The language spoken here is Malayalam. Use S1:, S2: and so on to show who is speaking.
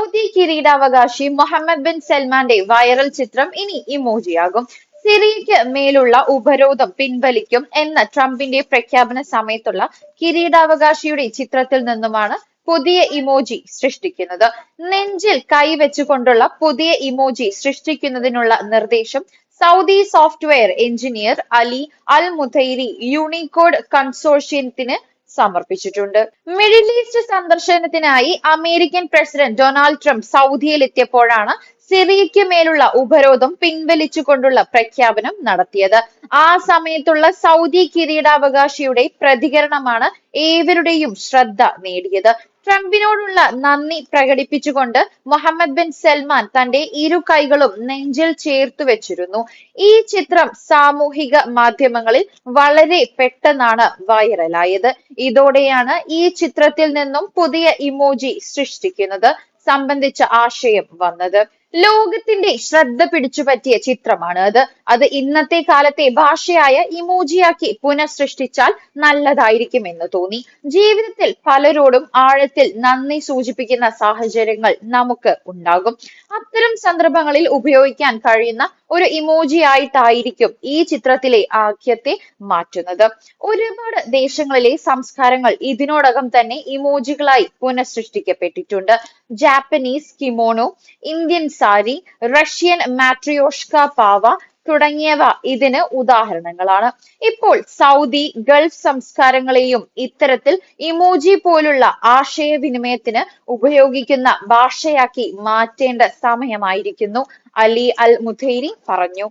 S1: സൗദി കിരീടാവകാശി മുഹമ്മദ് ബിൻ സൽമാന്റെ വൈറൽ ചിത്രം ഇനി ഇമോജിയാകും. സിറിയയ്ക്ക് മേലുള്ള ഉപരോധം പിൻവലിക്കും എന്ന ട്രംപിന്റെ പ്രഖ്യാപന സമയത്തുള്ള കിരീടാവകാശിയുടെ ചിത്രത്തിൽ നിന്നുമാണ് പുതിയ ഇമോജി സൃഷ്ടിക്കുന്നത്. നെഞ്ചിൽ കൈവച്ചുകൊണ്ടുള്ള പുതിയ ഇമോജി സൃഷ്ടിക്കുന്നതിനുള്ള നിർദ്ദേശം സൗദി സോഫ്റ്റ്വെയർ എഞ്ചിനീയർ അലി അൽ മുഥൈരി യൂണിക്കോഡ് കൺസോർഷ്യത്തിന് സമർപ്പിച്ചിട്ടുണ്ട്. മിഡിൽ ഈസ്റ്റ് സന്ദർശനത്തിനായി അമേരിക്കൻ പ്രസിഡന്റ് ഡൊണാൾഡ് ട്രംപ് സൗദിയിലെത്തിയപ്പോഴാണ് സിറിയയ്ക്ക് മേലുള്ള ഉപരോധം പിൻവലിച്ചുകൊണ്ടുള്ള പ്രഖ്യാപനം നടത്തിയത്. ആ സമയത്തുള്ള സൗദി കിരീടാവകാശിയുടെ പ്രതികരണമാണ് ഏവരുടെയും ശ്രദ്ധ നേടിയത്. ട്രംപിനോടുള്ള നന്ദി പ്രകടിപ്പിച്ചുകൊണ്ട് മുഹമ്മദ് ബിൻ സൽമാൻ തന്റെ ഇരു കൈകളും നെഞ്ചിൽ ചേർത്തു വെച്ചിരുന്നു. ഈ ചിത്രം സാമൂഹിക മാധ്യമങ്ങളിൽ വളരെ പെട്ടെന്നാണ് വൈറലായത്. ഇതോടെയാണ് ഈ ചിത്രത്തിൽ നിന്നും പുതിയ ഇമോജി സൃഷ്ടിക്കുന്നത് സംബന്ധിച്ച ആശയം വന്നത്. ലോകത്തിന്റെ ശ്രദ്ധ പിടിച്ചുപറ്റിയ ചിത്രമാണ് അത് ഇന്നത്തെ കാലത്തെ ഭാഷയായ ഇമോജിയാക്കി പുനഃസൃഷ്ടിച്ചാൽ നല്ലതായിരിക്കും എന്ന് തോന്നി. ജീവിതത്തിൽ പലരോടും ആഴത്തിൽ നന്ദി സൂചിപ്പിക്കുന്ന സാഹചര്യങ്ങൾ നമുക്ക് ഉണ്ടാകും. അത്തരം സന്ദർഭങ്ങളിൽ ഉപയോഗിക്കാൻ കഴിയുന്ന ഒരു ഇമോജി ആയിട്ടായിരിക്കും ഈ ചിത്രത്തിലെ ആഖ്യത്തെ മാറ്റുന്നത്. ഒരുപാട് ദേശങ്ങളിലെ സംസ്കാരങ്ങൾ ഇതിനോടകം തന്നെ ഇമോജികളായി പുനഃസൃഷ്ടിക്കപ്പെട്ടിട്ടുണ്ട്. Japanese kimono, Indian sari, Russian മാട്രിയോഷ്ക പാവ തുടങ്ങിയവ ഇതിന് ഉദാഹരണങ്ങളാണ്. ഇപ്പോൾ സൗദി, ഗൾഫ് സംസ്കാരങ്ങളെയും ഇത്തരത്തിൽ ഇമോജി പോലുള്ള ആശയവിനിമയത്തിന് ഉപയോഗിക്കുന്ന ഭാഷയാക്കി മാറ്റേണ്ട സമയമായിരിക്കുന്നു, അലി അൽ മുഥൈരി പറഞ്ഞു.